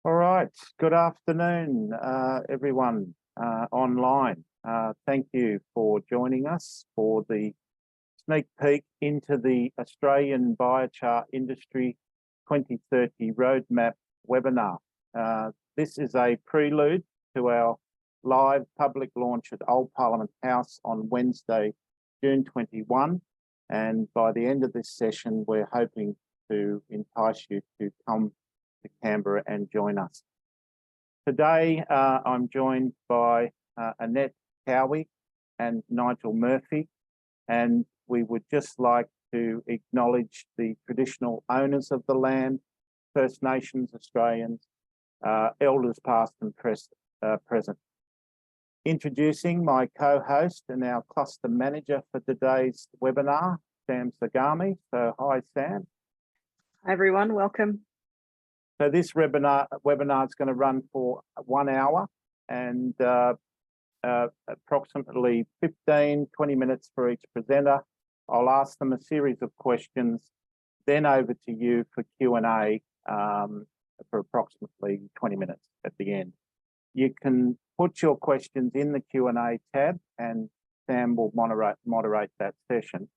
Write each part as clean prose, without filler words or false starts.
All right, good afternoon, everyone online. Thank you for joining us for the sneak peek into the Australian Biochar Industry 2030 Roadmap webinar. This is a prelude to our live public launch at Old Parliament House on Wednesday, June 21. And by the end of this session, we're hoping to entice you to come to Canberra and join us. Today, I'm joined by Annette Cowie and Nigel Murphy, and we would just like to acknowledge the traditional owners of the land, First Nations Australians, elders past and present. Introducing my co-host and our cluster manager for today's webinar, Sam Sagami. So hi, Sam. Hi, everyone. Welcome. So this webinar is going to run for 1 hour and approximately 15-20 minutes for each presenter. I'll ask them a series of questions, then over to you for Q&A for approximately 20 minutes at the end. You can put your questions in the Q&A tab and Sam will moderate that session.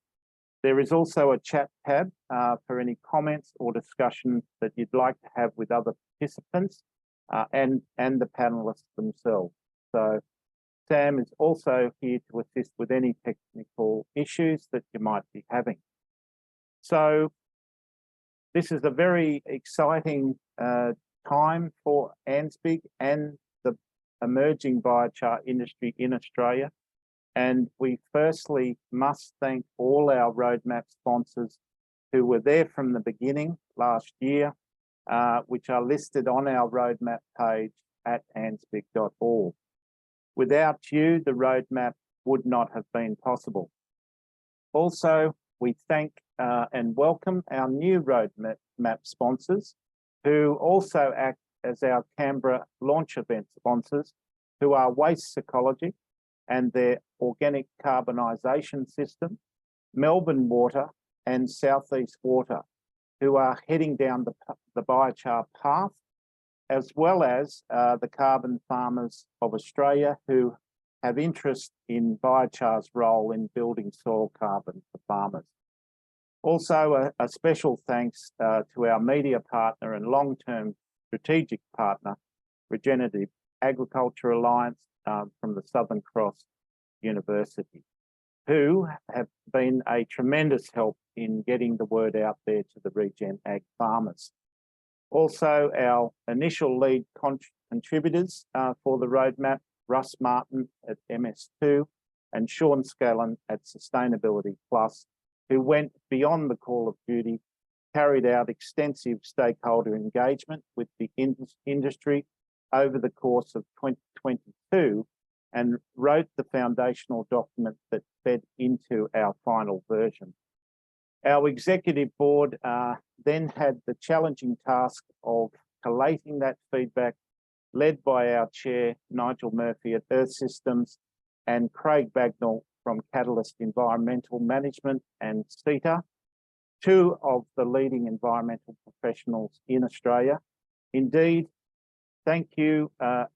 There is also a chat tab for any comments or discussions that you'd like to have with other participants and the panelists themselves. So Sam is also here to assist with any technical issues that you might be having. So this is a very exciting time for ANZBIG and the emerging biochar industry in Australia. And we firstly must thank all our roadmap sponsors who were there from the beginning last year, which are listed on our roadmap page at anzbig.org. Without you, the roadmap would not have been possible. Also, we thank and welcome our new roadmap sponsors who also act as our Canberra launch event sponsors, who are Waste Ecology and their organic carbonisation system, Melbourne Water and Southeast Water, who are heading down the biochar path, as well as the Carbon Farmers of Australia, who have interest in biochar's role in building soil carbon for farmers. Also, a special thanks to our media partner and long-term strategic partner, Regenerative Agriculture Alliance, from the Southern Cross University, who have been a tremendous help in getting the word out there to the Regen Ag farmers. Also, our initial lead contributors for the roadmap, Russ Martin at MS2 and Sean Scallon at Sustainability Plus, who went beyond the call of duty, carried out extensive stakeholder engagement with the industry over the course of 2022 and wrote the foundational document that fed into our final version. Our executive board then had the challenging task of collating that feedback, led by our chair, Nigel Murphy at Earth Systems, and Craig Bagnall from Catalyst Environmental Management and CETA, two of the leading environmental professionals in Australia. Indeed, thank you to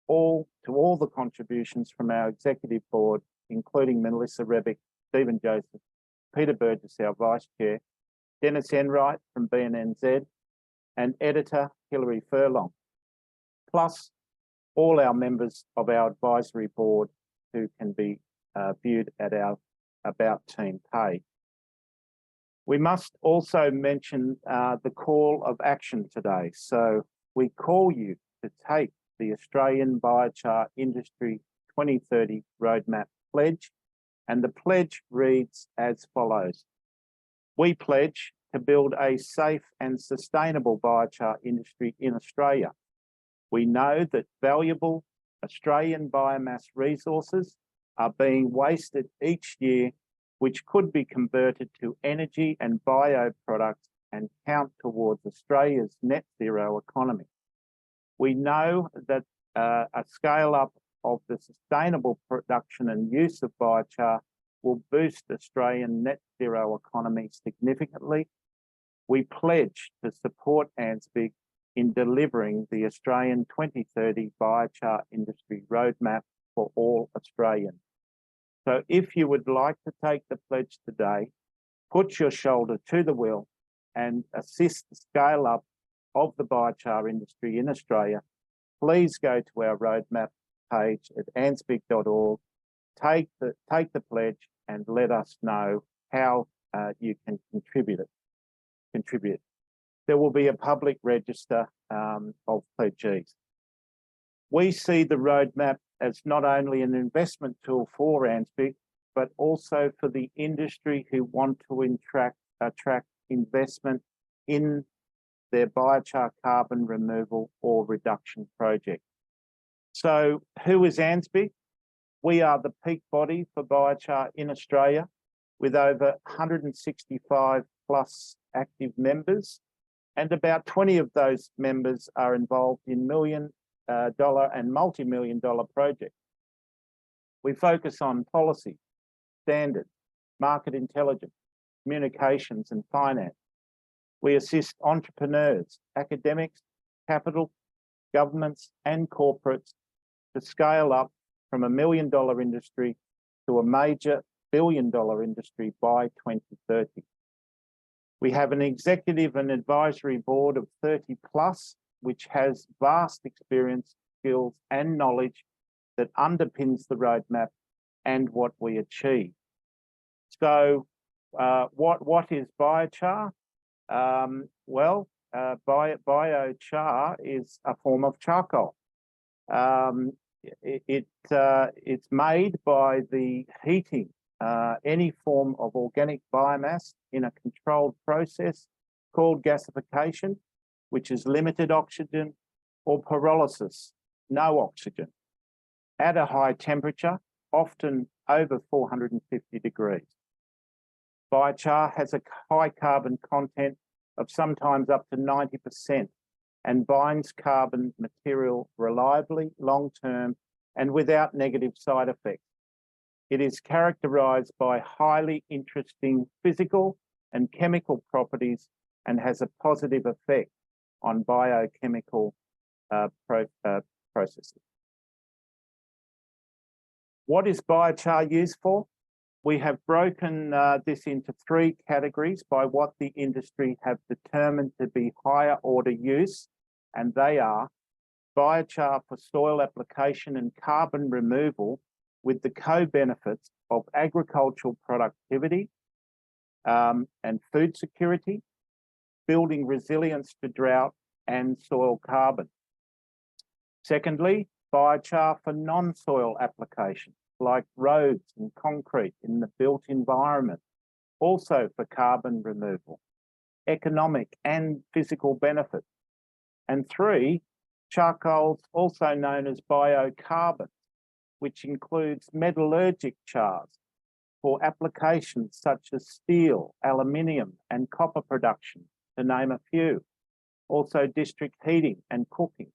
all the contributions from our executive board, including Melissa Rebick, Stephen Joseph, Peter Burgess, our vice chair, Dennis Enright from BNNZ, and editor Hilary Furlong, plus all our members of our advisory board who can be viewed at our About Team page. We must also mention the call of action today. So we call you to take the Australian Biochar Industry 2030 Roadmap Pledge, and the pledge reads as follows. We pledge to build a safe and sustainable biochar industry in Australia. We know that valuable Australian biomass resources are being wasted each year, which could be converted to energy and bioproducts and count towards Australia's net zero economy. We know that a scale up of the sustainable production and use of biochar will boost Australian net zero economy significantly. We pledge to support ANZBIG in delivering the Australian 2030 biochar industry roadmap for all Australians. So if you would like to take the pledge today, put your shoulder to the wheel and assist the scale up of the biochar industry in Australia, please go to our roadmap page at ansbig.org, take the pledge and let us know how you can contribute. There will be a public register of pledgees. We see the roadmap as not only an investment tool for ANZBIG, but also for the industry who want to attract investment in their biochar carbon removal or reduction project. So who is ANZBIG? We are the peak body for biochar in Australia with over 165 plus active members, and about 20 of those members are involved in million-dollar and multi-million-dollar projects. We focus on policy, standards, market intelligence, communications and finance. We assist entrepreneurs, academics, capital, governments and corporates to scale up from $1 million industry to a major billion-dollar industry by 2030. We have an executive and advisory board of 30 plus, which has vast experience, skills and knowledge that underpins the roadmap and what we achieve. So what is biochar? Biochar is a form of charcoal. It's made by the heating any form of organic biomass in a controlled process called gasification, which is limited oxygen, or pyrolysis, no oxygen, at a high temperature, often over 450 degrees. Biochar has a high carbon content of sometimes up to 90% and binds carbon material reliably, long-term, and without negative side effects. It is characterized by highly interesting physical and chemical properties and has a positive effect on biochemical processes. What is biochar used for? We have broken this into 3 categories by what the industry have determined to be higher order use, and they are biochar for soil application and carbon removal with the co-benefits of agricultural productivity and food security, building resilience to drought and soil carbon. Secondly, biochar for non-soil applications like roads and concrete in the built environment, also for carbon removal, economic and physical benefits. And 3, charcoals, also known as biocarbon, which includes metallurgic chars for applications such as steel, aluminium, and copper production, to name a few. Also district heating and cooking.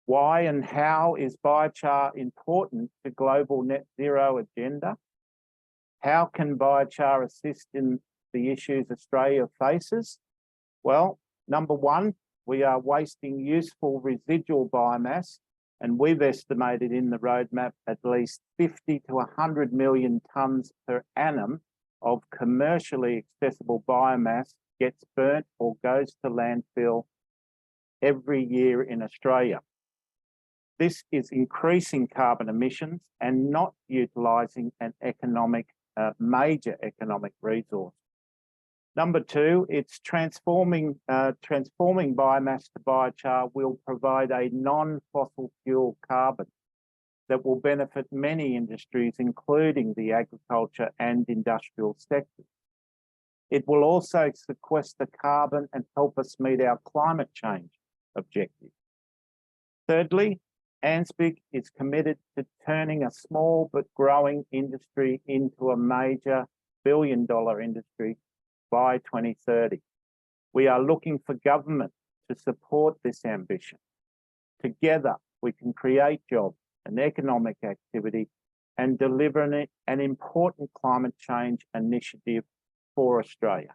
Why and how is biochar important to global net zero agenda? How can biochar assist in the issues Australia faces? Well, number 1, we are wasting useful residual biomass, and we've estimated in the roadmap at least 50 to 100 million tonnes per annum of commercially accessible biomass gets burnt or goes to landfill every year in Australia. This is increasing carbon emissions and not utilising an major economic resource. Number 2, it's transforming biomass to biochar will provide a non-fossil fuel carbon that will benefit many industries, including the agriculture and industrial sectors. It will also sequester carbon and help us meet our climate change objectives. Thirdly, ANZBIG is committed to turning a small but growing industry into a major billion-dollar industry by 2030. We are looking for government to support this ambition. Together, we can create jobs and economic activity and deliver an important climate change initiative for Australia.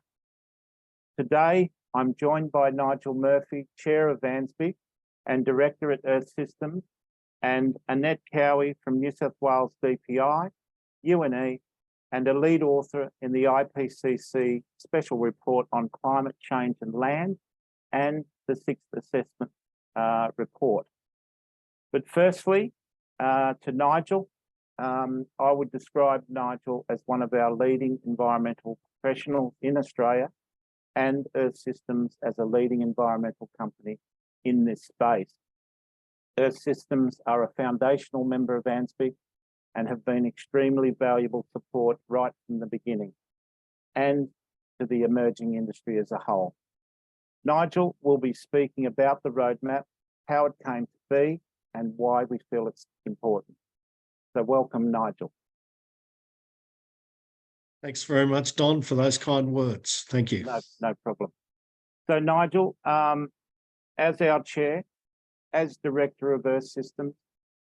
Today, I'm joined by Nigel Murphy, Chair of ANZSBIC and Director at Earth Systems, and Annette Cowie from New South Wales DPI, UNE, and a lead author in the IPCC Special Report on Climate Change and Land and the Sixth Assessment Report. But firstly, to Nigel, I would describe Nigel as one of our leading environmental professionals in Australia, and Earth Systems as a leading environmental company in this space. Earth Systems are a foundational member of ANZSBIC and have been extremely valuable support right from the beginning, and to the emerging industry as a whole. Nigel will be speaking about the roadmap, how it came to be, and why we feel it's important. So welcome, Nigel. Thanks very much, Don, for those kind words. Thank you. No problem. So Nigel, as our chair, as Director of Earth Systems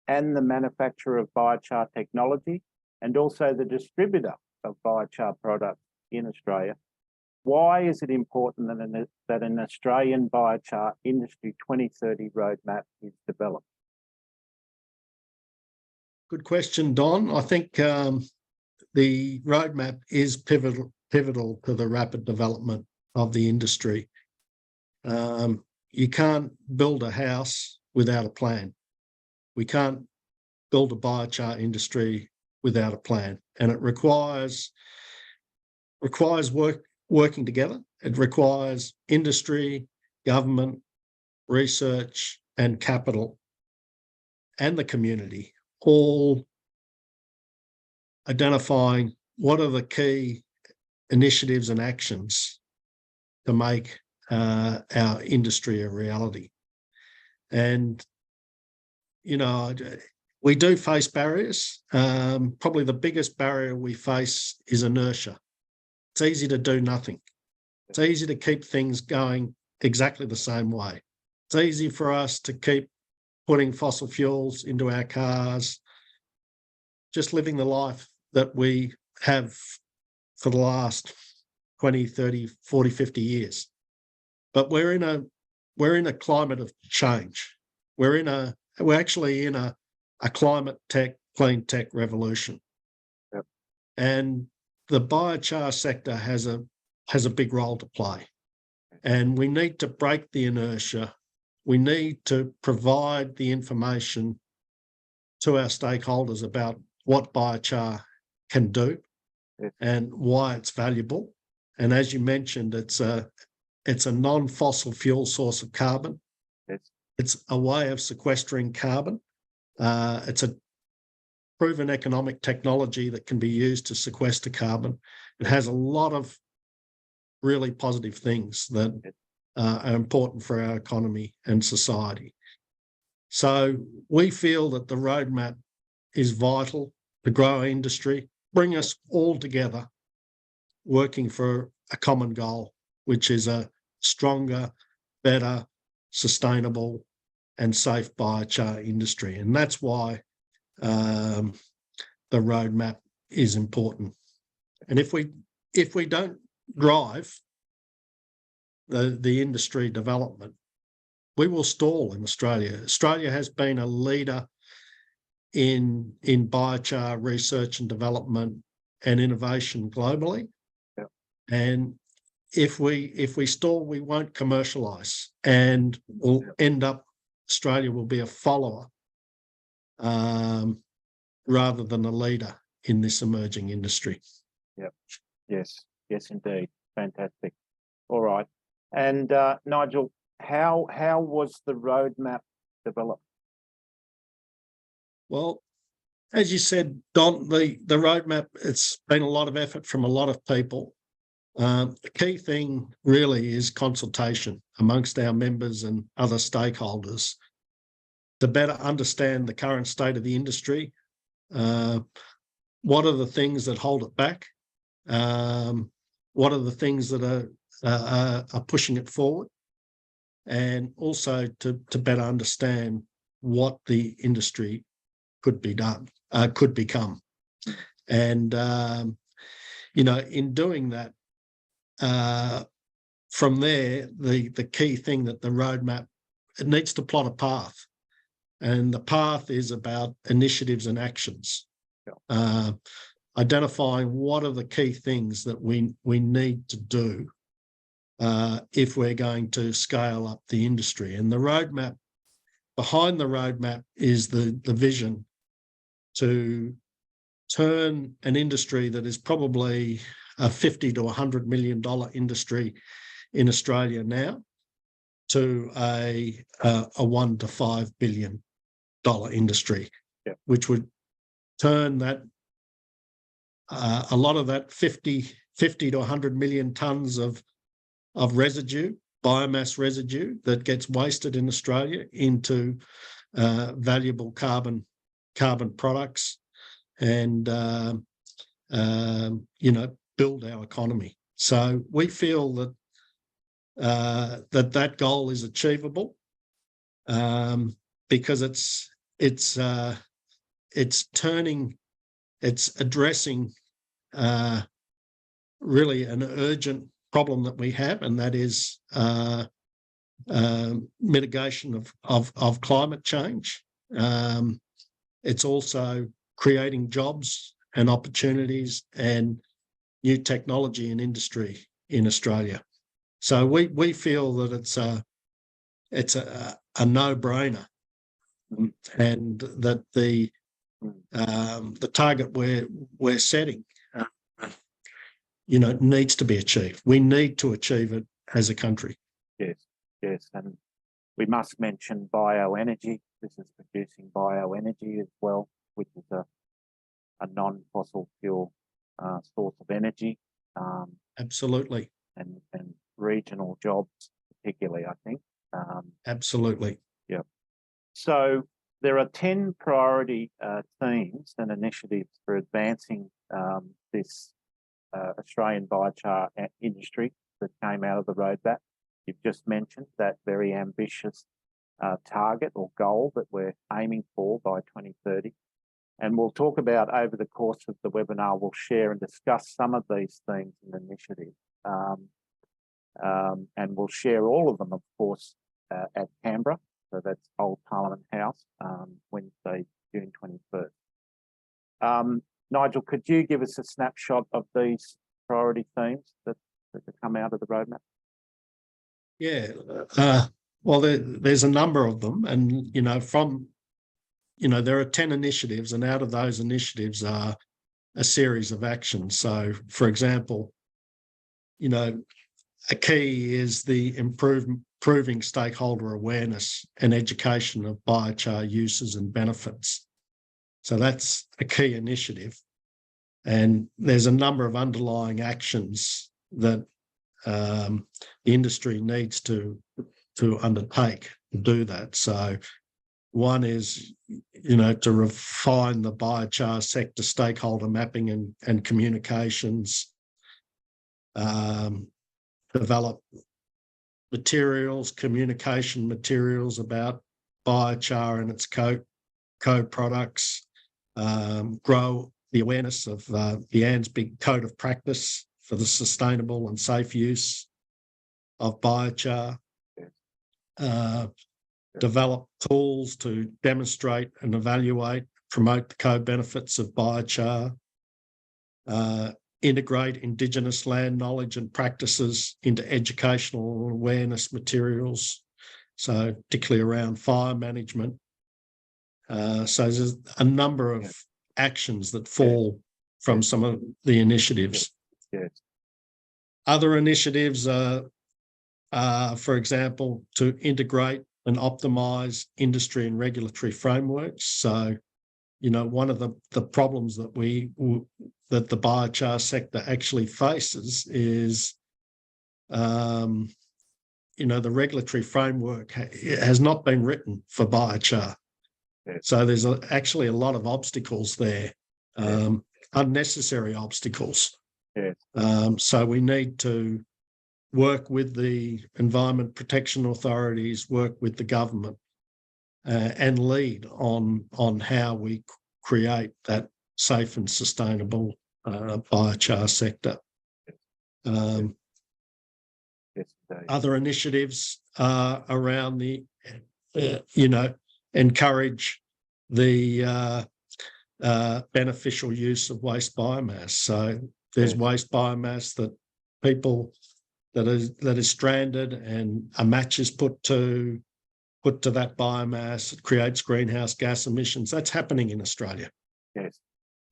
and the manufacturer of biochar technology, and also the distributor of biochar products in Australia, why is it important that an Australian biochar industry 2030 roadmap is developed? Good question, Don. I think the roadmap is pivotal to the rapid development of the industry. You can't build a house without a plan. We can't build a biochar industry without a plan, and it requires working together. It requires industry, government, research, and capital, and the community all identifying what are the key initiatives and actions to make our industry a reality. And, you know, we do face barriers. Probably the biggest barrier we face is inertia. It's easy to do nothing. It's easy to keep things going exactly the same way. It's easy for us to keep putting fossil fuels into our cars, just living the life that we have for the last 20, 30, 40, 50 years. But we're in a climate of change. We're actually in a climate tech, clean tech revolution. Yep. And the biochar sector has a big role to play. And we need to break the inertia. We need to provide the information to our stakeholders about what biochar can do and why it's valuable. And as you mentioned, it's a non-fossil fuel source of carbon. It's a way of sequestering carbon. It's a proven economic technology that can be used to sequester carbon. It has a lot of really positive things that are important for our economy and society. So we feel that the roadmap is vital to grow our industry, bring us all together, working for a common goal, which is a stronger, better, sustainable and safe biochar industry. And that's why the roadmap is important. And if we don't drive the industry development, we will stall in Australia. Australia has been a leader in biochar research and development and innovation globally. Yep. And if we stall, we won't commercialise, and we'll end up, Australia will be a follower rather than a leader in this emerging industry. Yep. Yes, indeed. Fantastic. All right. And Nigel, how was the roadmap developed? Well, as you said, Don, the roadmap, it's been a lot of effort from a lot of people. The key thing really is consultation amongst our members and other stakeholders to better understand the current state of the industry. What are the things that hold it back? What are the things that are pushing it forward? And also to better understand what the industry could become. And, in doing that, from there, the key thing that the roadmap, it needs to plot a path. And the path is about initiatives and actions. Identifying what are the key things that we need to do if we're going to scale up the industry. And the roadmap, behind the roadmap is the vision to turn an industry that is probably a $50 to $100 million industry in Australia now to a $1 to $5 billion industry, which would turn that a lot of that 50 to 100 million tonnes of residue, biomass residue that gets wasted in Australia into valuable carbon products and, build our economy. So we feel that that goal is achievable because it's addressing really an urgent problem that we have, and that is mitigation of climate change. It's also creating jobs and opportunities and new technology and industry in Australia. So we feel that it's a no-brainer, and that the target we're setting, needs to be achieved. We need to achieve it as a country. Yes, and we must mention bioenergy. This is producing bioenergy as well, which is a non-fossil fuel source of energy. Absolutely. And regional jobs, particularly, I think. Absolutely. Yeah. So there are 10 priority themes and initiatives for advancing this Australian biochar industry that came out of the roadmap. You've just mentioned that very ambitious target or goal that we're aiming for by 2030. And we'll talk about, over the course of the webinar, we'll share and discuss some of these themes and initiatives. And we'll share all of them, of course, at Canberra. So that's Old Parliament House, Wednesday, June 21st. Nigel, could you give us a snapshot of these priority themes that come out of the roadmap? Yeah, well, there's a number of them, and there are 10 initiatives, and out of those initiatives are a series of actions. So, for example, a key is the improving stakeholder awareness and education of biochar uses and benefits. So that's a key initiative. And there's a number of underlying actions that the industry needs to undertake to do that. So one is, to refine the biochar sector stakeholder mapping and communications, develop communication materials about biochar and its co-products, grow the awareness of the ANZBIG Code of Practice for the sustainable and safe use of biochar, develop tools to demonstrate and evaluate, promote the co-benefits of biochar, integrate Indigenous land knowledge and practices into educational awareness materials, so particularly around fire management. So there's a number of actions that fall from some of the initiatives. Yes. Other initiatives are, for example, to integrate and optimise industry and regulatory frameworks. So, one of the problems that that the biochar sector actually faces is, the regulatory framework has not been written for biochar. So there's actually a lot of obstacles there, unnecessary obstacles. So we need to work with the Environment Protection Authorities, work with the government, and lead on how we create that safe and sustainable biochar sector. Yes, other initiatives around the, encourage the beneficial use of waste biomass. So there's Yes. waste biomass that people that is stranded, and a match is put to that biomass. It creates greenhouse gas emissions. That's happening in Australia. Yes.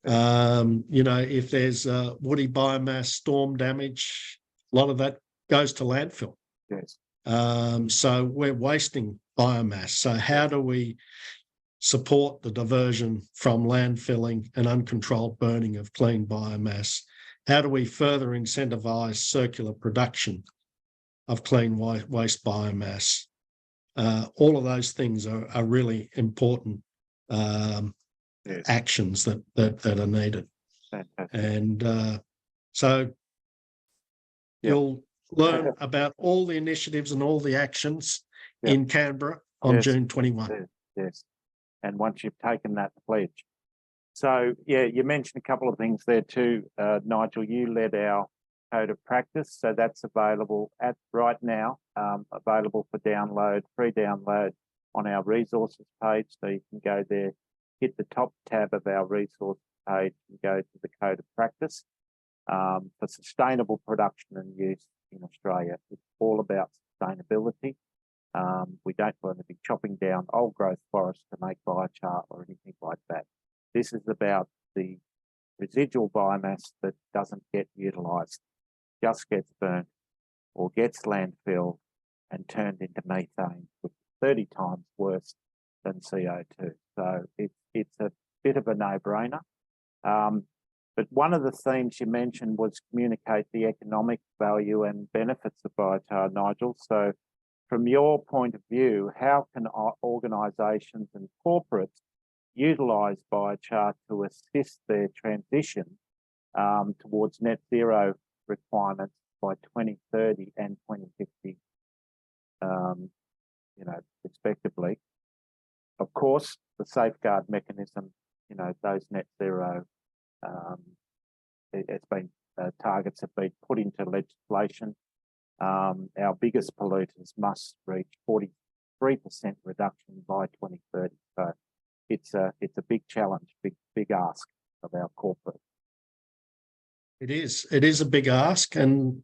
If there's woody biomass, storm damage, a lot of that goes to landfill. Yes. So we're wasting biomass. So how do we support the diversion from landfilling and uncontrolled burning of clean biomass? How do we further incentivise circular production of clean waste biomass? All of those things are really important Yes. actions that are needed. Fantastic. And so you'll learn about all the initiatives and all the actions in Canberra on Yes. June 21. Yes. And once you've taken that pledge. So, you mentioned a couple of things there too, Nigel. You led our code of practice. So that's available right now, available for download, free download on our resources page. So you can go there, hit the top tab of our resources page and go to the code of practice for sustainable production and use in Australia. It's all about sustainability. We don't want to be chopping down old growth forests to make biochar or anything like that. This is about the residual biomass that doesn't get utilised, just gets burnt or gets landfilled and turned into methane, which is 30 times worse than CO2. So it's a bit of a no-brainer. But one of the themes you mentioned was communicate the economic value and benefits of biochar, Nigel. So from your point of view, how can organisations and corporates utilise biochar to assist their transition towards net zero requirements by 2030 and 2050, respectively? Of course, the safeguard mechanism, those net zero, it's been targets have been put into legislation. Our biggest polluters must reach 43% reduction by 2030. So it's a big challenge, big ask of our corporate. It is a big ask, and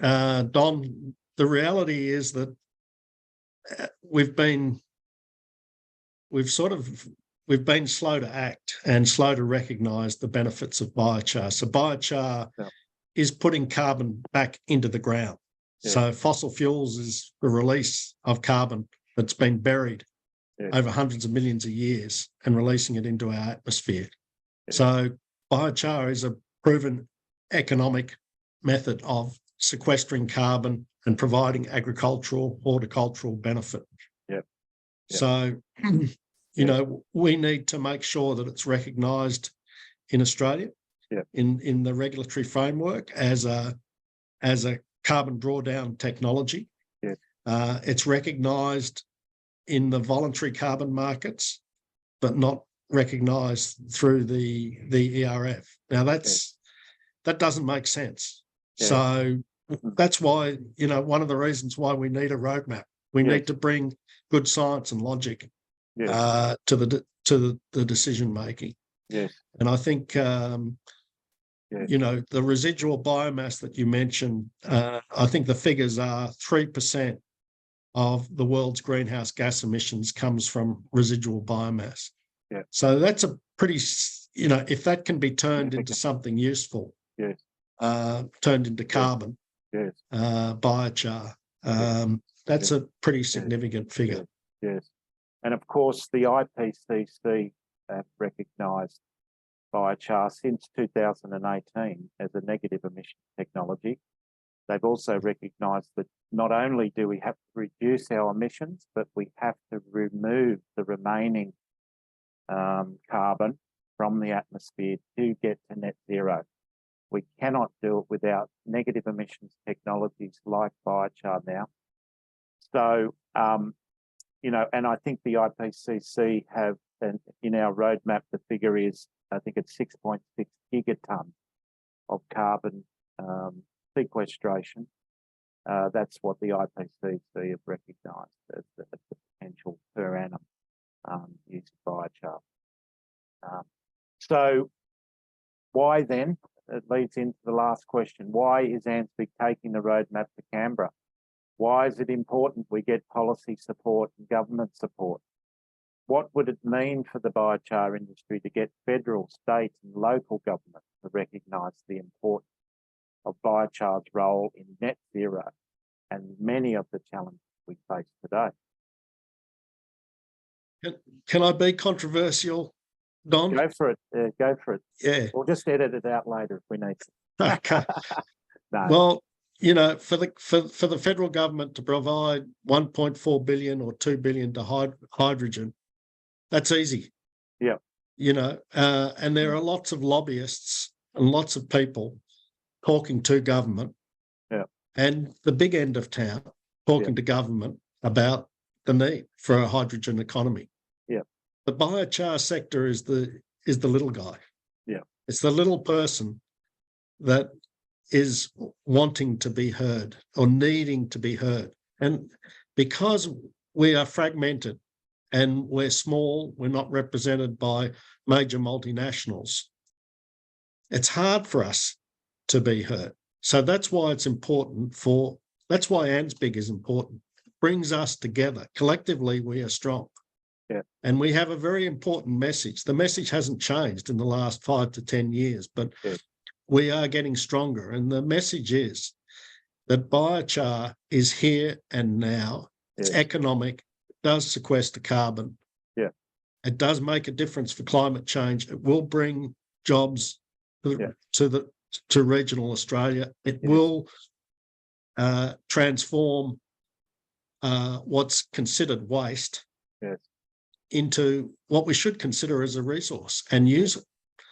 Don, the reality is that we've been slow to act and slow to recognise the benefits of biochar. So biochar is putting carbon back into the ground. Yeah. So fossil fuels is the release of carbon that's been buried over hundreds of millions of years and releasing it into our atmosphere. Yeah. So biochar is a proven economic method of sequestering carbon and providing agricultural, horticultural benefit. Yep. So, we need to make sure that it's recognised in Australia, in the regulatory framework as a carbon drawdown technology. Yeah. It's recognised in the voluntary carbon markets, but not recognised through the ERF. Now that doesn't make sense. Yeah. So that's why, one of the reasons why we need a roadmap. We need to bring good science and logic to the decision making. Yes. And I think the residual biomass that you mentioned, I think the figures are 3% of the world's greenhouse gas emissions comes from residual biomass. Yeah. So that's a pretty, if that can be turned into something useful, turned into carbon, biochar, that's a pretty significant figure. Yes. And of course, the IPCC have recognised biochar since 2018 as a negative emission technology. They've also recognised that not only do we have to reduce our emissions, but we have to remove the remaining carbon from the atmosphere to get to net zero. We cannot do it without negative emissions technologies like biochar now. So, and I think the IPCC have, and in our roadmap, the figure is, I think it's 6.6 gigatons of carbon sequestration That's what the IPCC have recognised as the potential per annum use of biochar. So why then? It leads into the last question. Why is ANZBIG taking the roadmap to Canberra? Why is it important we get policy support and government support? What would it mean for the biochar industry to get federal, state and local government to recognise the importance of biochar's role in net zero and many of the challenges we face today? Can I be controversial, Don? Go for it. Go for it. Yeah. We'll just edit it out later if we need to. Okay. No. Well, you know, for the federal government to provide 1.4 billion or 2 billion to hydrogen, that's easy. Yeah. You know, and there are lots of lobbyists and lots of people talking to government. Yeah. And the big end of town talking to government about the need for a hydrogen economy. Yeah. The biochar sector is the little guy. Yeah. It's the little person that is wanting to be heard or needing to be heard. And because we are fragmented and we're small, we're not represented by major multinationals, it's hard for us to be heard. So that's why it's important that's why ANZBIG is important. It brings us together. Collectively, we are strong. Yeah. And we have a very important message. The message hasn't changed in the last 5 to 10 years, but we are getting stronger. And the message is that biochar is here and now. It's economic, it does sequester carbon. Yeah. It does make a difference for climate change. It will bring jobs to regional Australia. It will transform what's considered waste into what we should consider as a resource and use it.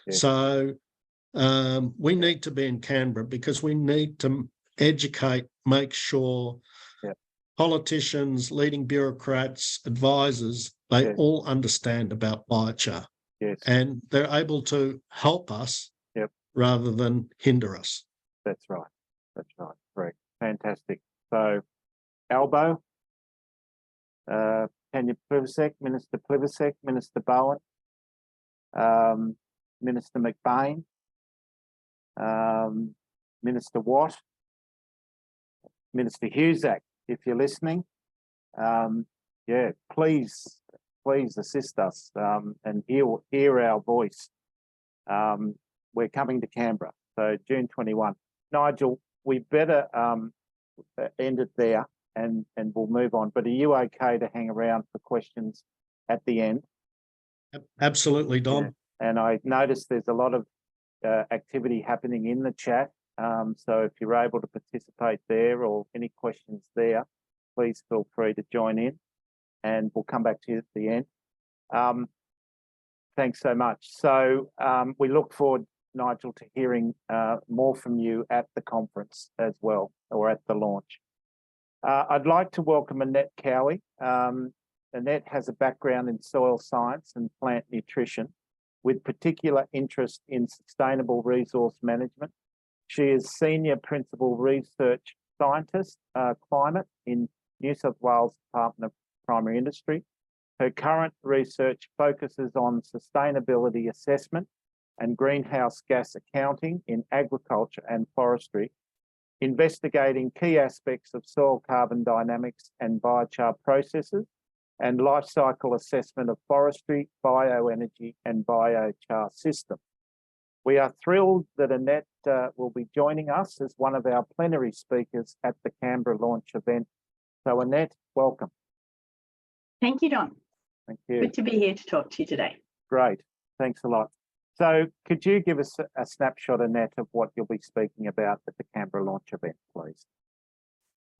Yeah. So we need to be in Canberra because we need to educate, make sure politicians, leading bureaucrats, advisors, they all understand about biochar. Yes. And they're able to help us rather than hinder us. That's right. That's right. Correct. Fantastic. So, Albo, Tanya Plibersek, Minister Plibersek, Minister Bowen, Minister McBain, Minister Watt, Minister Husak, if you're listening, please assist us and hear our voice. We're coming to Canberra, so June 21. Nigel, we better end it there and we'll move on. But are you okay to hang around for questions at the end? Absolutely, Dom. Yeah. And I noticed there's a lot of activity happening in the chat. So if you're able to participate there or any questions there, please feel free to join in and we'll come back to you at the end. Thanks so much. So we look forward, Nigel, to hearing more from you at the conference as well, or at the launch. I'd like to welcome Annette Cowie. Annette has a background in soil science and plant nutrition with particular interest in sustainable resource management. She is Senior Principal Research Scientist, Climate in New South Wales Department of Primary Industry. Her current research focuses on sustainability assessment and greenhouse gas accounting in agriculture and forestry, investigating key aspects of soil carbon dynamics and biochar processes, and life cycle assessment of forestry, bioenergy and biochar systems. We are thrilled that Annette will be joining us as one of our plenary speakers at the Canberra launch event. So Annette, welcome. Thank you, Don. Thank you. Good to be here to talk to you today. Great. Thanks a lot. So could you give us a snapshot, Annette, of what you'll be speaking about at the Canberra launch event, please?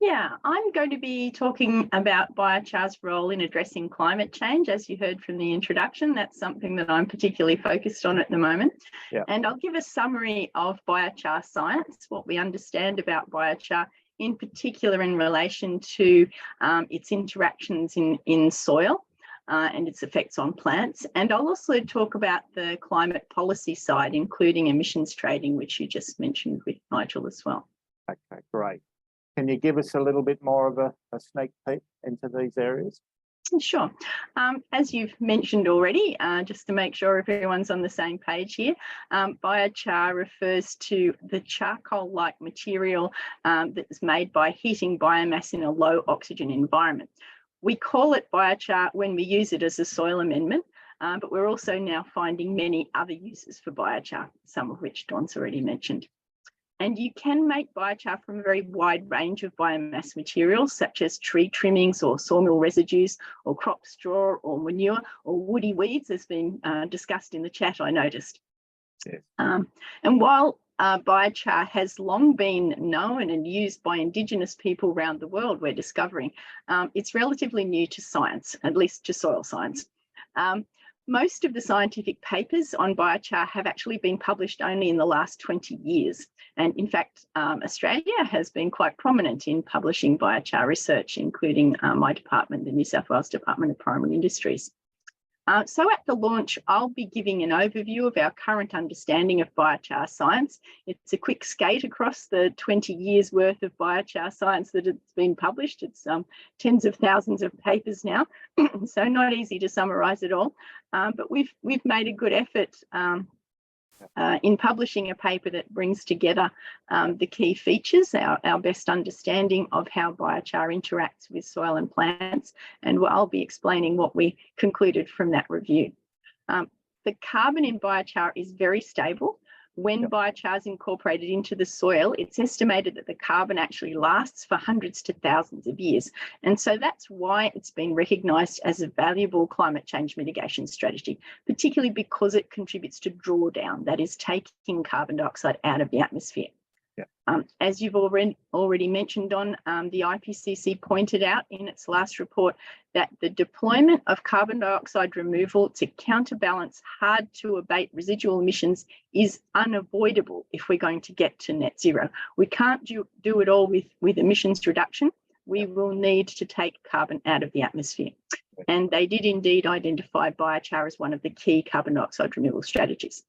Yeah, I'm going to be talking about biochar's role in addressing climate change. As you heard from the introduction, that's something that I'm particularly focused on at the moment. Yeah. And I'll give a summary of biochar science, what we understand about biochar, in particular in relation to its interactions in soil and its effects on plants. And I'll also talk about the climate policy side, including emissions trading, which you just mentioned with Nigel as well. Okay, great. Can you give us a little bit more of a sneak peek into these areas? Sure. As you've mentioned already, just to make sure everyone's on the same page here, biochar refers to the charcoal-like material that's made by heating biomass in a low oxygen environment. We call it biochar when we use it as a soil amendment, but we're also now finding many other uses for biochar, some of which Don's already mentioned. And you can make biochar from a very wide range of biomass materials, such as tree trimmings or sawmill residues, or crop straw or manure, or woody weeds, as been discussed in the chat, I noticed. Yes. And while biochar has long been known and used by Indigenous people around the world, we're discovering, it's relatively new to science, at least to soil science. Most of the scientific papers on biochar have actually been published only in the last 20 years. And in fact, Australia has been quite prominent in publishing biochar research, including my department, the New South Wales Department of Primary Industries. So at the launch, I'll be giving an overview of our current understanding of biochar science. It's a quick skate across the 20 years worth of biochar science that has been published. It's tens of thousands of papers now, so not easy to summarise it all. But we've made a good effort in publishing a paper that brings together the key features, our best understanding of how biochar interacts with soil and plants, and I'll be explaining what we concluded from that review. The carbon in biochar is very stable. When biochar is incorporated into the soil, it's estimated that the carbon actually lasts for hundreds to thousands of years. And so that's why it's been recognised as a valuable climate change mitigation strategy, particularly because it contributes to drawdown, that is taking carbon dioxide out of the atmosphere. As you've already mentioned, Don, the IPCC pointed out in its last report that the deployment of carbon dioxide removal to counterbalance hard to abate residual emissions is unavoidable if we're going to get to net zero. We can't do it all with emissions reduction. We will need to take carbon out of the atmosphere. And they did indeed identify biochar as one of the key carbon dioxide removal strategies.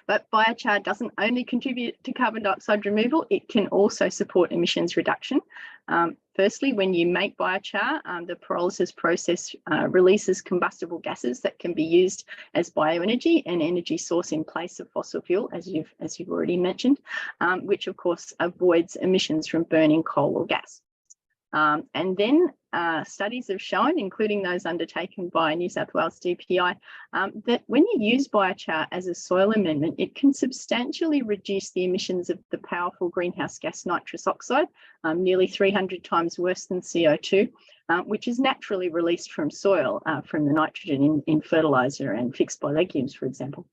But biochar doesn't only contribute to carbon dioxide removal, it can also support emissions reduction. Firstly, when you make biochar, the pyrolysis process releases combustible gases that can be used as bioenergy, an energy source in place of fossil fuel, as you've already mentioned, which of course avoids emissions from burning coal or gas. And then studies have shown, including those undertaken by New South Wales DPI, that when you use biochar as a soil amendment, it can substantially reduce the emissions of the powerful greenhouse gas nitrous oxide, nearly 300 times worse than CO2, which is naturally released from soil from the nitrogen in fertiliser and fixed by legumes, for example.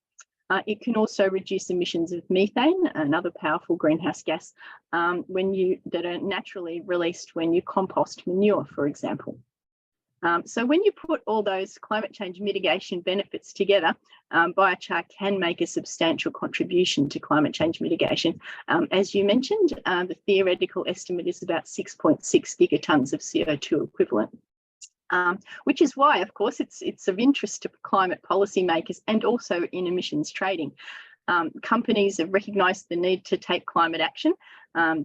It can also reduce emissions of methane, another powerful greenhouse gas, that are naturally released when you compost manure, for example. So when you put all those climate change mitigation benefits together, biochar can make a substantial contribution to climate change mitigation. As you mentioned, the theoretical estimate is about 6.6 gigatons of CO2 equivalent. Which is why, of course, it's of interest to climate policymakers and also in emissions trading. Companies have recognised the need to take climate action.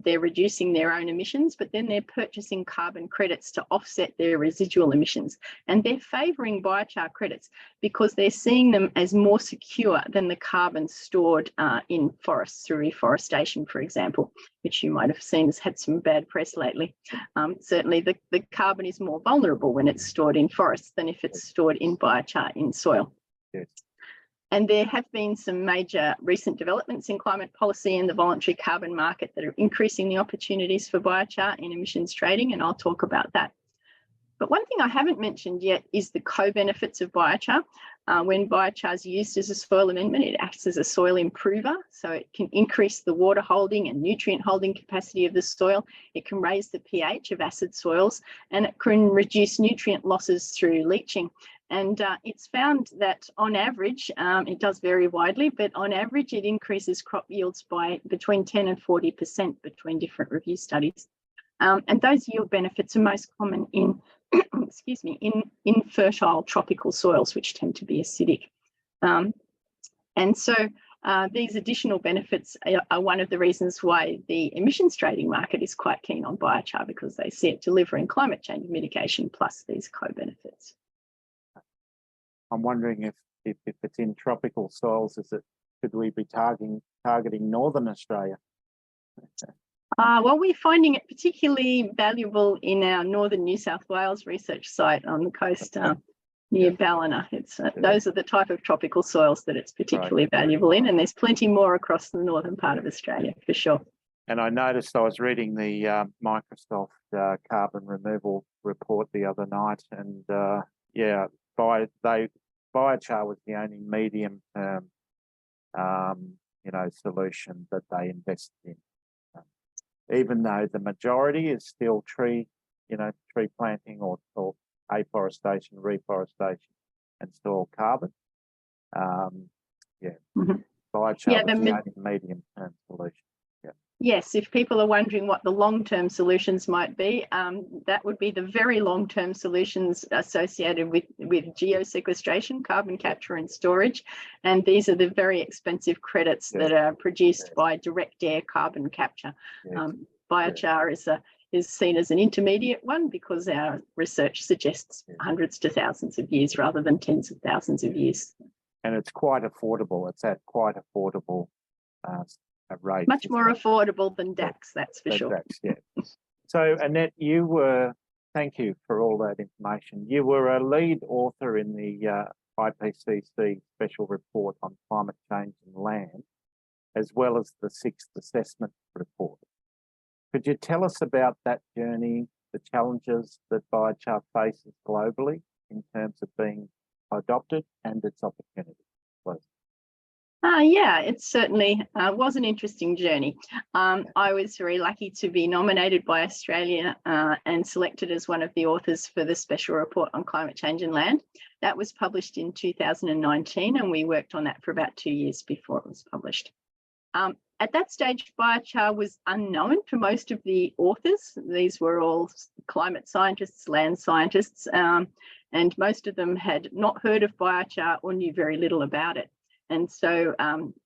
They're reducing their own emissions, but then they're purchasing carbon credits to offset their residual emissions. And they're favouring biochar credits because they're seeing them as more secure than the carbon stored in forests through reforestation, for example, which you might have seen has had some bad press lately. Certainly the carbon is more vulnerable when it's stored in forests than if it's stored in biochar in soil. Yes. And there have been some major recent developments in climate policy and the voluntary carbon market that are increasing the opportunities for biochar in emissions trading, and I'll talk about that. But one thing I haven't mentioned yet is the co-benefits of biochar. When biochar is used as a soil amendment, it acts as a soil improver, so it can increase the water holding and nutrient holding capacity of the soil. It can raise the pH of acid soils, and it can reduce nutrient losses through leaching. And it's found that on average, it does vary widely, but on average, it increases crop yields by between 10 and 40% between different review studies. And those yield benefits are most common in, excuse me, in fertile tropical soils, which tend to be acidic. And so these additional benefits are one of the reasons why the emissions trading market is quite keen on biochar, because they see it delivering climate change mitigation plus these co-benefits. I'm wondering if it's in tropical soils, could we be targeting Northern Australia? Well, we're finding it particularly valuable in our northern New South Wales research site on the coast near Ballina. Those are the type of tropical soils that it's particularly valuable in, and there's plenty more across the northern part of Australia for sure. And I noticed, I was reading the Microsoft carbon removal report the other night, and biochar was the only medium-term solution that they invested in. Even though the majority is still tree planting or afforestation, reforestation, and store carbon. Biochar was the only medium-term solution. Yes, if people are wondering what the long-term solutions might be, that would be the very long-term solutions associated with geosequestration, carbon capture and storage. And these are the very expensive credits that are produced by direct air carbon capture. Biochar is seen as an intermediate one because our research suggests hundreds to thousands of years rather than tens of thousands of years. And it's quite affordable. It's at quite affordable rate. Much more affordable than DAX, that's for sure. DAX, yeah. So Annette, thank you for all that information. You were a lead author in the IPCC special report on climate change and land, as well as the 6th assessment report. Could you tell us about that journey, the challenges that biochar faces globally in terms of being adopted and its opportunities, please? Yeah, it certainly was an interesting journey. I was very lucky to be nominated by Australia and selected as one of the authors for the special report on climate change and land. That was published in 2019, and we worked on that for about 2 years before it was published. At that stage, biochar was unknown for most of the authors. These were all climate scientists, land scientists, and most of them had not heard of biochar or knew very little about it. And so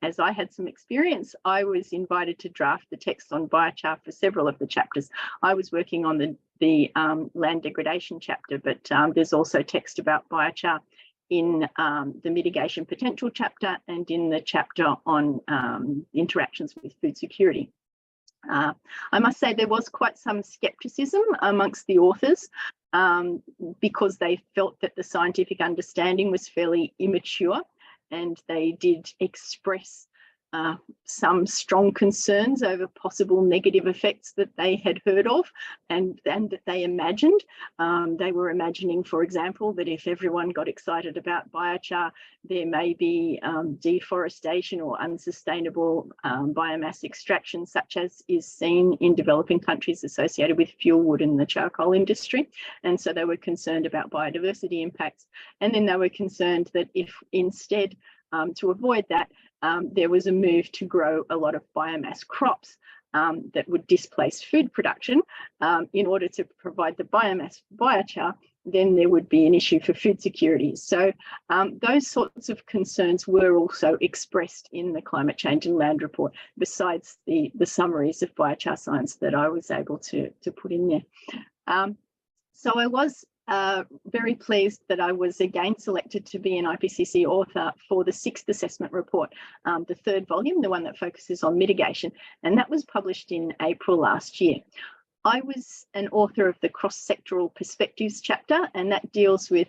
as I had some experience, I was invited to draft the text on biochar for several of the chapters. I was working on the land degradation chapter, but there's also text about biochar in the mitigation potential chapter and in the chapter on interactions with food security. I must say there was quite some skepticism amongst the authors because they felt that the scientific understanding was fairly immature, and they did express some strong concerns over possible negative effects that they had heard of and that they imagined. They were imagining, for example, that if everyone got excited about biochar, there may be deforestation or unsustainable biomass extraction, such as is seen in developing countries associated with fuel wood in the charcoal industry. And so they were concerned about biodiversity impacts. And then they were concerned that if instead, to avoid that, there was a move to grow a lot of biomass crops that would displace food production in order to provide the biomass biochar, then there would be an issue for food security. So those sorts of concerns were also expressed in the Climate Change and Land Report, besides the summaries of biochar science that I was able to put in there. So I was very pleased that I was again selected to be an IPCC author for the 6th assessment report, the 3rd volume, the one that focuses on mitigation, and that was published in April last year. I was an author of the cross-sectoral perspectives chapter, and that deals with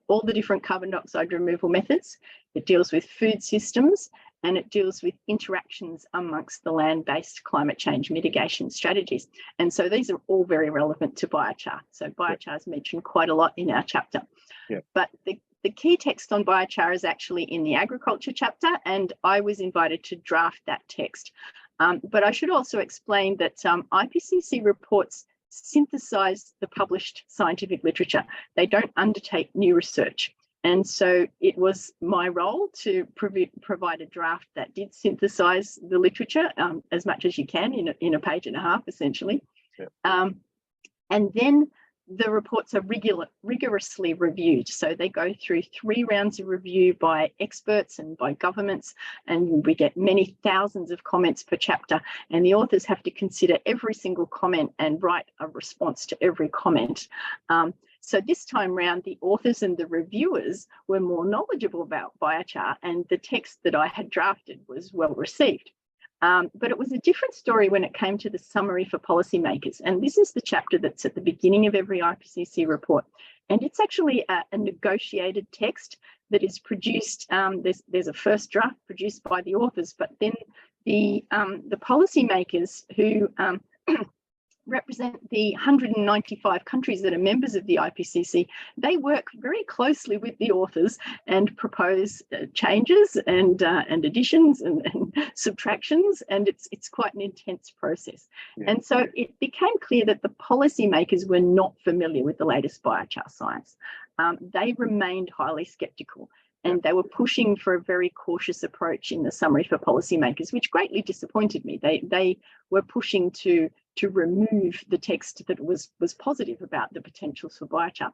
all the different carbon dioxide removal methods. It deals with food systems, and it deals with interactions amongst the land-based climate change mitigation strategies. And so these are all very relevant to biochar. So biochar is mentioned quite a lot in our chapter. Yeah. But the key text on biochar is actually in the agriculture chapter, and I was invited to draft that text. But I should also explain that IPCC reports synthesize the published scientific literature. They don't undertake new research. And so it was my role to provide a draft that did synthesize the literature as much as you can in a page and a half, essentially. Yeah. And then the reports are rigorously reviewed. So they go through 3 rounds of review by experts and by governments, and we get many thousands of comments per chapter, and the authors have to consider every single comment and write a response to every comment. So this time round, the authors and the reviewers were more knowledgeable about biochar, and the text that I had drafted was well received. But it was a different story when it came to the summary for policymakers. And this is the chapter that's at the beginning of every IPCC report. And it's actually a negotiated text that is produced. There's a first draft produced by the authors, but then the policymakers who represent the 195 countries that are members of the IPCC, they work very closely with the authors and propose changes and additions and subtractions, and it's quite an intense process. Yeah. And so it became clear that the policymakers were not familiar with the latest biochar science. They remained highly sceptical, and they were pushing for a very cautious approach in the summary for policymakers, which greatly disappointed me. They were pushing to remove the text that was positive about the potentials for biochar.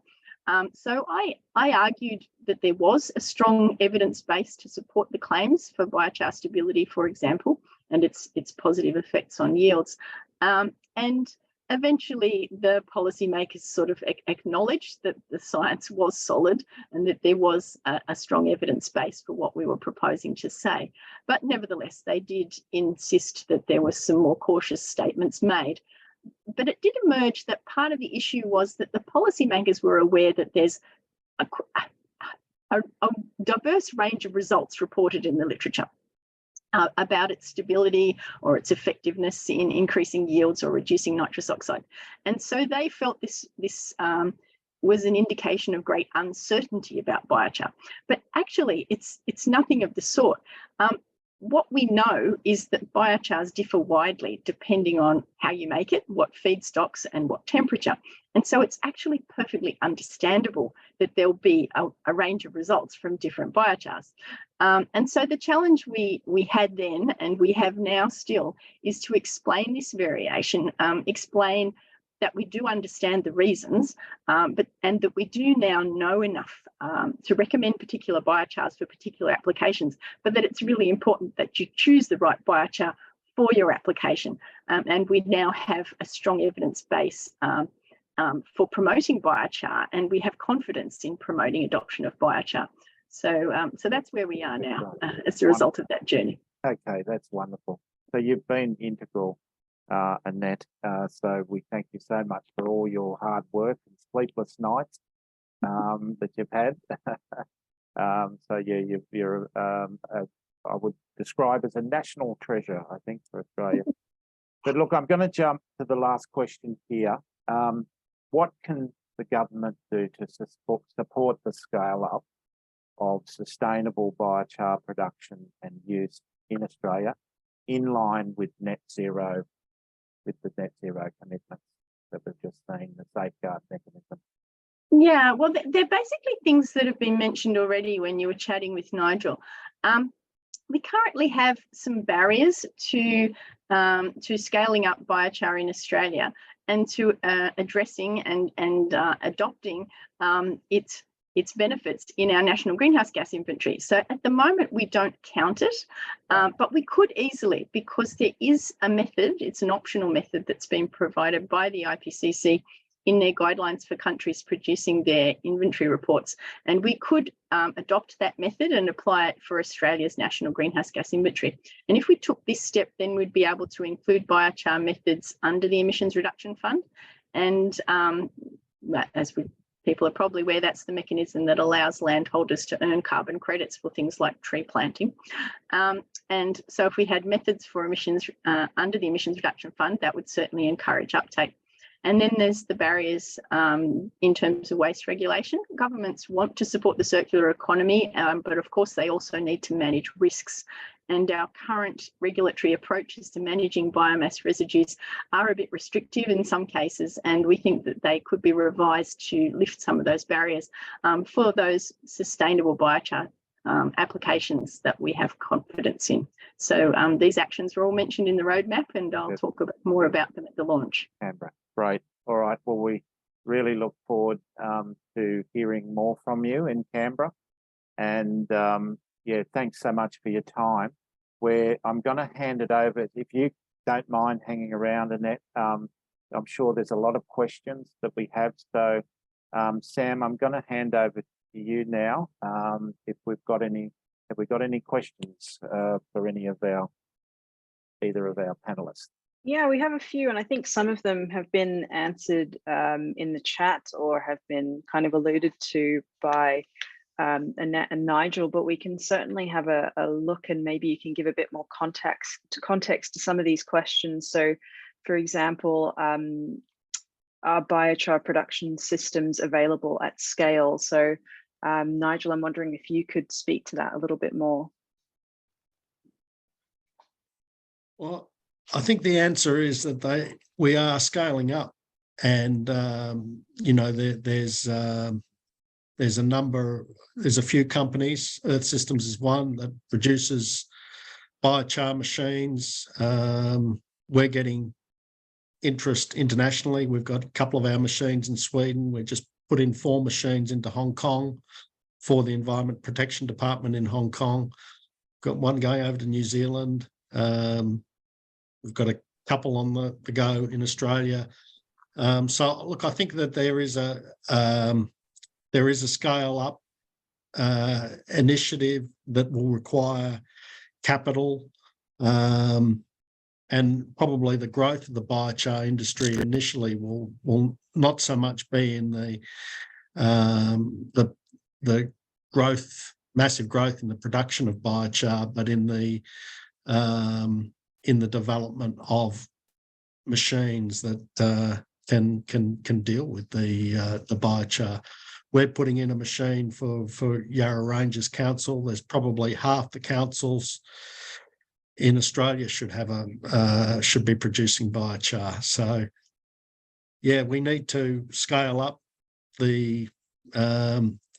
So I argued that there was a strong evidence base to support the claims for biochar stability, for example, and its positive effects on yields. And eventually the policymakers sort of acknowledged that the science was solid and that there was a strong evidence base for what we were proposing to say. But nevertheless, they did insist that there were some more cautious statements made. But it did emerge that part of the issue was that the policymakers were aware that there's a diverse range of results reported in the literature about its stability or its effectiveness in increasing yields or reducing nitrous oxide. And so they felt this was an indication of great uncertainty about biochar. But actually, it's nothing of the sort. What we know is that biochars differ widely depending on how you make it, what feedstocks and what temperature. And so it's actually perfectly understandable that there'll be a range of results from different biochars. And so the challenge we had then, and we have now still, is to explain this variation, explain that we do understand the reasons, and that we do now know enough to recommend particular biochars for particular applications, but that it's really important that you choose the right biochar for your application. And we now have a strong evidence base for promoting biochar, and we have confidence in promoting adoption of biochar. So that's where we are now as a result of that journey. Okay, that's wonderful. So you've been integral, Annette. So we thank you so much for all your hard work and sleepless nights that you've had. So yeah, you're I would describe as a national treasure, I think, for Australia. But look, I'm going to jump to the last question here. What can the government do to support the scale up of sustainable biochar production and use in Australia in line with net zero, with the net zero commitments that we've just seen, the safeguard mechanism? Yeah, well, they're basically things that have been mentioned already when you were chatting with Nigel. We currently have some barriers to scaling up biochar in Australia and to addressing and adopting its benefits in our national greenhouse gas inventory. So at the moment, we don't count it, but we could easily, because there is a method, it's an optional method that's been provided by the IPCC in their guidelines for countries producing their inventory reports. And we could adopt that method and apply it for Australia's national greenhouse gas inventory. And if we took this step, then we'd be able to include biochar methods under the Emissions Reduction Fund. And as people are probably aware, that's the mechanism that allows landholders to earn carbon credits for things like tree planting. And so if we had methods for emissions under the Emissions Reduction Fund, that would certainly encourage uptake. And then there's the barriers in terms of waste regulation. Governments want to support the circular economy, but of course they also need to manage risks. And our current regulatory approaches to managing biomass residues are a bit restrictive in some cases, and we think that they could be revised to lift some of those barriers for those sustainable biochar applications that we have confidence in. So these actions are all mentioned in the roadmap, and I'll talk more about them at the launch. Canberra. Great. All right. Well, we really look forward to hearing more from you in Canberra. And yeah, thanks so much for your time. I'm going to hand it over, if you don't mind hanging around, Annette. I'm sure there's a lot of questions that we have. So Sam, I'm going to hand over to you now. If we've got any, have we got any questions for either of our panelists? Yeah, we have a few, and I think some of them have been answered in the chat or have been kind of alluded to by Annette and Nigel, but we can certainly have a look, and maybe you can give a bit more context to some of these questions. So, for example, are biochar production systems available at scale? So, Nigel, I'm wondering if you could speak to that a little bit more. Well, I think the answer is that we are scaling up, and you know, there's a few companies. Earth Systems is one that produces biochar machines. We're getting interest internationally. We've got a couple of our machines in Sweden. We just put in 4 machines into Hong Kong for the Environment Protection Department in Hong Kong. Got one going over to New Zealand. We've got a couple on the go in Australia. So look, I think that there is a scale up initiative that will require capital, and probably the growth of the biochar industry initially will not so much be in the massive growth in the production of biochar, but in the development of machines that can deal with the biochar. We're putting in a machine for Yarra Ranges Council. There's probably half the councils in Australia should be producing biochar. So yeah, we need to scale up the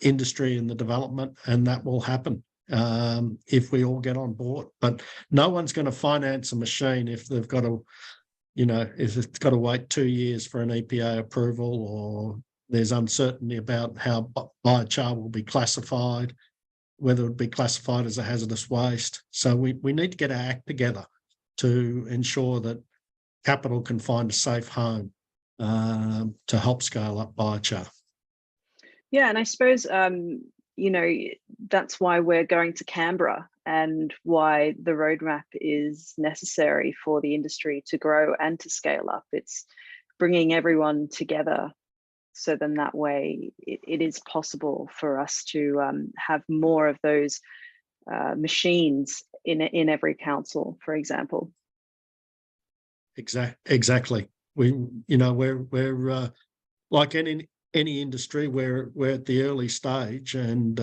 industry and the development, and that will happen if we all get on board. But no one's going to finance a machine if they've got to, you know, if it's got to wait 2 years for an EPA approval, or there's uncertainty about how biochar will be classified, whether it would be classified as a hazardous waste. So we need to get our act together to ensure that capital can find a safe home to help scale up biochar. Yeah, and I suppose, you know, that's why we're going to Canberra and why the roadmap is necessary for the industry to grow and to scale up. It's bringing everyone together, so then that way it is possible for us to have more of those machines in every council, for example. Exactly. We're like any industry, we're at the early stage, and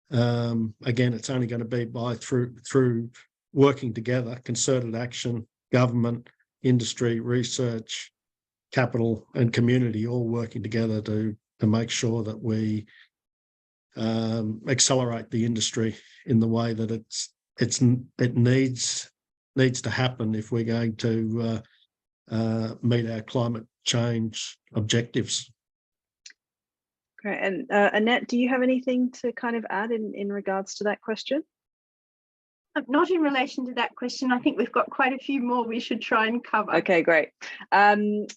again, it's only going to be through working together, concerted action, government, industry, research, capital, and community all working together to make sure that we accelerate the industry in the way that it needs to happen if we're going to meet our climate change objectives. Great. And Annette, do you have anything to kind of add in regards to that question? Not in relation to that question. I think we've got quite a few more we should try and cover. Okay, great.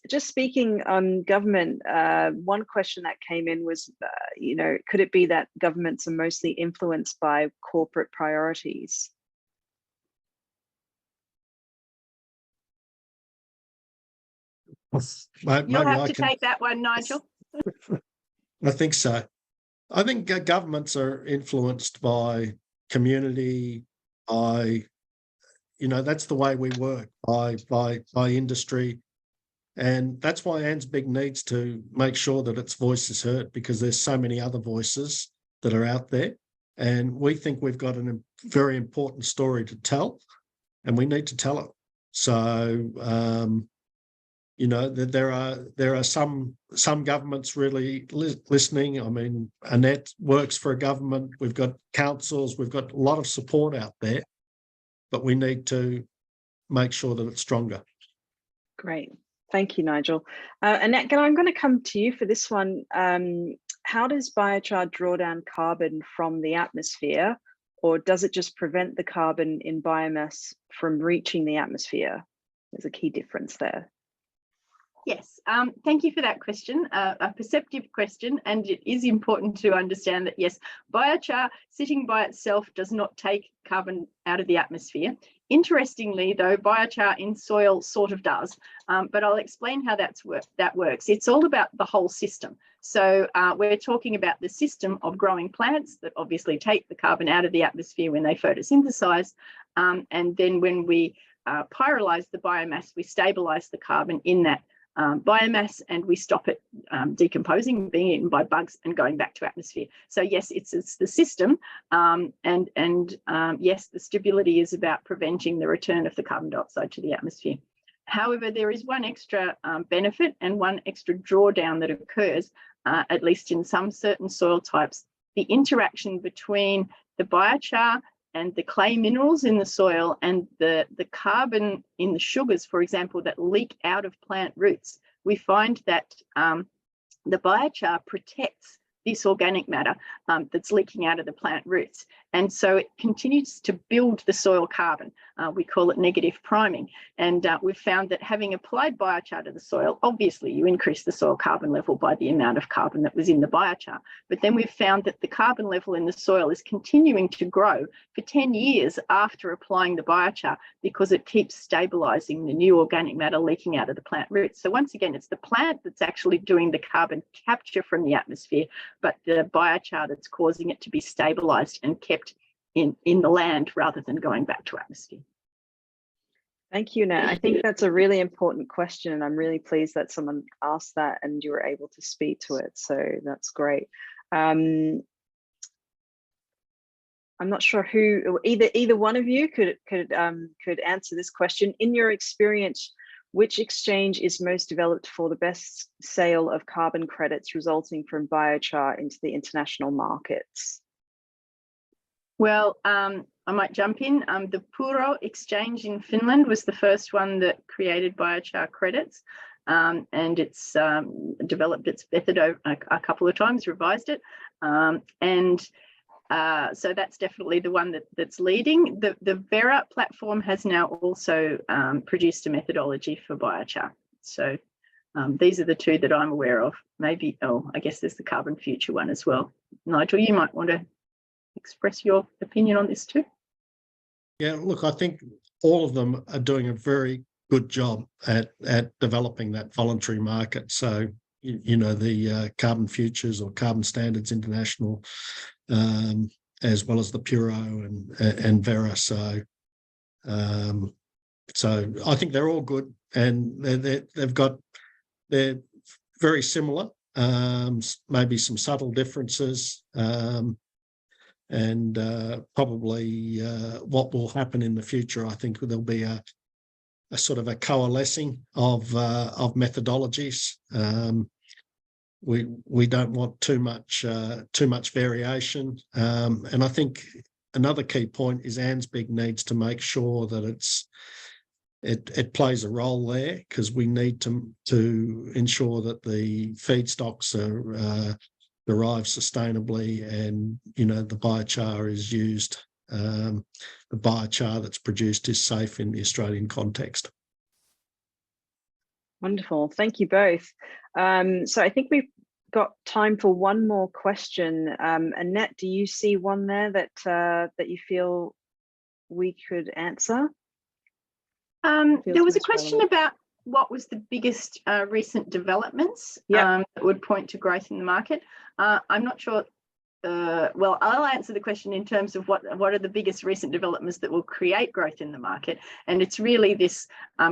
Just speaking on government, one question that came in was, you know, could it be that governments are mostly influenced by corporate priorities? You'll have to take that one, Nigel. I think so. I think governments are influenced by community, by, you know, that's the way we work, by industry. And that's why ANZBIG needs to make sure that its voice is heard, because there's so many other voices that are out there. And we think we've got a very important story to tell, and we need to tell it. So, you know, there are some governments really listening. I mean, Annette works for a government. We've got councils. We've got a lot of support out there, but we need to make sure that it's stronger. Great. Thank you, Nigel. Annette, I'm going to come to you for this one. How does biochar draw down carbon from the atmosphere, or does it just prevent the carbon in biomass from reaching the atmosphere? There's a key difference there. Yes, thank you for that question, a perceptive question, and it is important to understand that, yes, biochar sitting by itself does not take carbon out of the atmosphere. Interestingly, though, biochar in soil sort of does, but I'll explain how that works. It's all about the whole system. So we're talking about the system of growing plants that obviously take the carbon out of the atmosphere when they photosynthesize, and then when we pyrolyze the biomass, we stabilize the carbon in that biomass, and we stop it decomposing, being eaten by bugs and going back to atmosphere. So yes, it's the system, and yes, the stability is about preventing the return of the carbon dioxide to the atmosphere. However, there is one extra benefit and one extra drawdown that occurs, at least in some certain soil types. The interaction between the biochar and the clay minerals in the soil and the carbon in the sugars, for example, that leak out of plant roots, we find that the biochar protects this organic matter that's leaking out of the plant roots. And so it continues to build the soil carbon. We call it negative priming. And we've found that having applied biochar to the soil, obviously you increase the soil carbon level by the amount of carbon that was in the biochar. But then we've found that the carbon level in the soil is continuing to grow for 10 years after applying the biochar, because it keeps stabilizing the new organic matter leaking out of the plant roots. So once again, it's the plant that's actually doing the carbon capture from the atmosphere, but the biochar that's causing it to be stabilized and kept in the land rather than going back to atmosphere. Thank you, Nat. I think that's a really important question, and I'm really pleased that someone asked that and you were able to speak to it. So that's great. I'm not sure who, either one of you could answer this question. In your experience, which exchange is most developed for the best sale of carbon credits resulting from biochar into the international markets? Well, I might jump in. The Puro exchange in Finland was the first one that created biochar credits, and it's developed its method a couple of times, revised it, so that's definitely the one that's leading. The Verra platform has now also produced a methodology for biochar. So these are the two that I'm aware of. Maybe, I guess there's the Carbon Future one as well. Nigel, you might want to express your opinion on this too. Yeah, look, I think all of them are doing a very good job at developing that voluntary market. So, you know, the Carbon Futures or Carbon Standards International, as well as the Puro and Verra. So I think they're all good, and they're very similar. Maybe some subtle differences. And probably what will happen in the future, I think there'll be a sort of a coalescing of methodologies. We don't want too much variation, and I think another key point is ANZBIG needs to make sure that it plays a role there, because we need to ensure that the feedstocks are derived sustainably, and you know, the biochar is used. The biochar that's produced is safe in the Australian context. Wonderful, thank you both. So I think we've got time for one more question. Annette, do you see one there that you feel we could answer? There was a question about what was the biggest recent developments that would point to growth in the market. I'm not sure. Well, I'll answer the question in terms of what are the biggest recent developments that will create growth in the market. And it's really this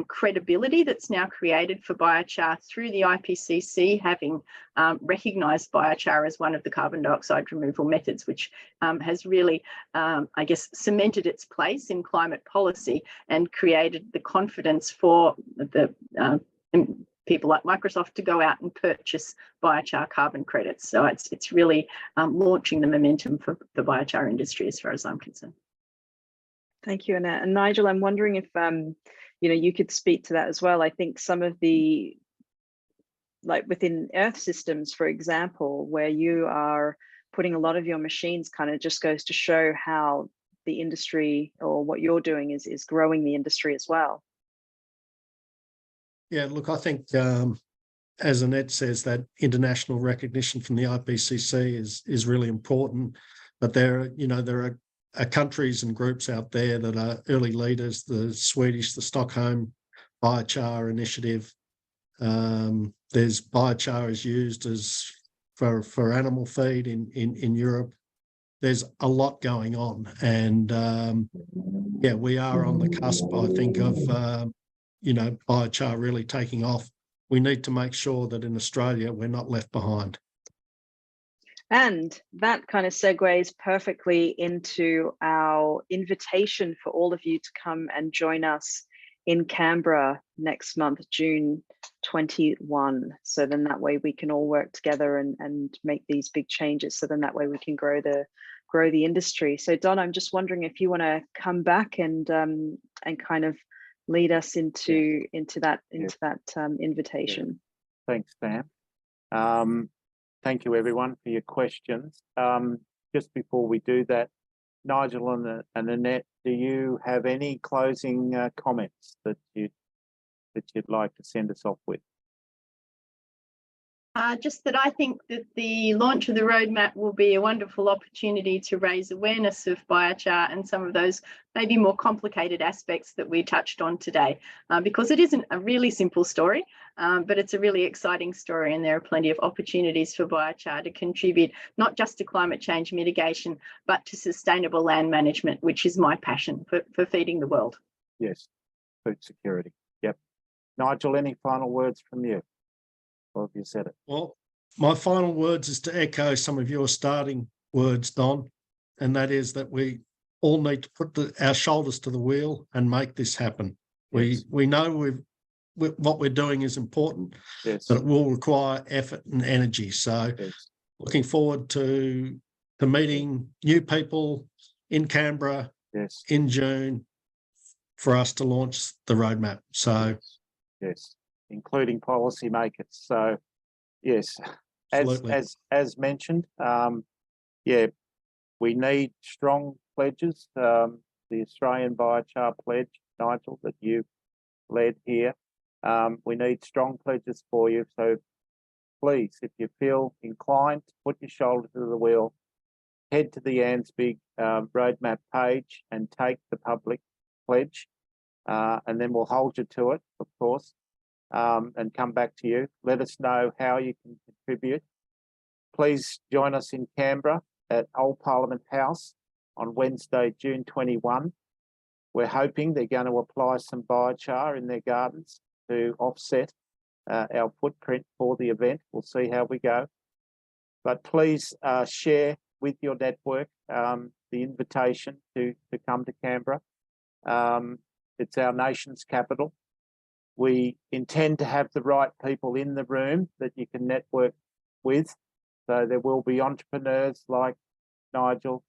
credibility that's now created for biochar through the IPCC having recognised biochar as one of the carbon dioxide removal methods, which has really, I guess, cemented its place in climate policy and created the confidence for the people like Microsoft to go out and purchase biochar carbon credits. So it's really launching the momentum for the biochar industry, as far as I'm concerned. Thank you, Annette. And Nigel, I'm wondering if you could speak to that as well. I think some of the, like within Earth Systems, for example, where you are putting a lot of your machines, kind of just goes to show how the industry, or what you're doing, is growing the industry as well. Yeah, look, I think as Annette says, that international recognition from the IPCC is really important. But there are countries and groups out there that are early leaders. The Swedish, the Stockholm Biochar Initiative. There's biochar is used as for animal feed in Europe. There's a lot going on, and yeah, we are on the cusp, I think, of biochar really taking off. We need to make sure that in Australia we're not left behind. And that kind of segues perfectly into our invitation for all of you to come and join us in Canberra next month, June 21. So then that way we can all work together and make these big changes. So then that way we can grow the industry. So Don, I'm just wondering if you want to come back and kind of lead us into that invitation. Thanks, Sam. Thank you, everyone, for your questions. Just before we do that, Nigel and Annette, do you have any closing comments that you'd like to send us off with? Just that I think that the launch of the roadmap will be a wonderful opportunity to raise awareness of biochar and some of those maybe more complicated aspects that we touched on today, because it isn't a really simple story, but it's a really exciting story, and there are plenty of opportunities for biochar to contribute not just to climate change mitigation, but to sustainable land management, which is my passion for feeding the world. Yes, food security. Yep. Nigel, any final words from you? Or have you said it? Well, my final words is to echo some of your starting words, Don, and that is that we all need to put our shoulders to the wheel and make this happen. Yes. We know what we're doing is important, yes, but it will require effort and energy. So yes, looking forward to meeting new people in Canberra, yes, in June for us to launch the roadmap. So yes, including policymakers. So yes, as mentioned, yeah, we need strong pledges. The Australian Biochar Pledge, Nigel, that you led here. We need strong pledges for you. So please, if you feel inclined, put your shoulder to the wheel, head to the ANZBIG roadmap page and take the public pledge, and then we'll hold you to it, of course, and come back to you. Let us know how you can contribute. Please join us in Canberra at Old Parliament House on Wednesday, June 21. We're hoping they're going to apply some biochar in their gardens to offset our footprint for the event. We'll see how we go. But please share with your network the invitation to come to Canberra. It's our nation's capital. We intend to have the right people in the room that you can network with. So there will be entrepreneurs like Nigel,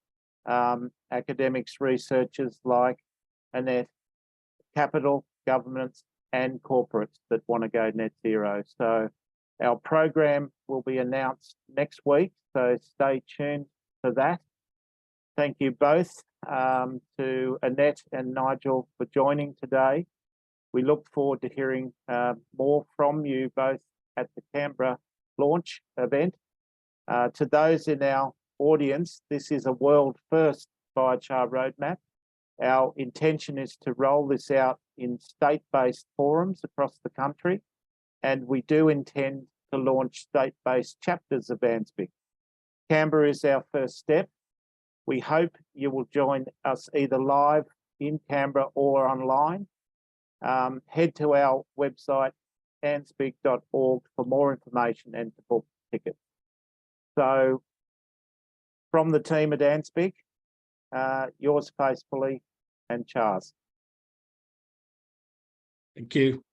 academics, researchers like Annette, capital, governments and corporates that want to go net zero. So our program will be announced next week, so stay tuned for that. Thank you both to Annette and Nigel for joining today. We look forward to hearing more from you both at the Canberra launch event. To those in our audience, this is a world first biochar roadmap. Our intention is to roll this out in state-based forums across the country, and we do intend to launch state-based chapters of ANZBIG. Canberra is our first step. We hope you will join us either live in Canberra or online. Head to our website, anzbig.org, for more information and to book tickets. So, from the team at ANZBIG, yours faithfully and Charles. Thank you.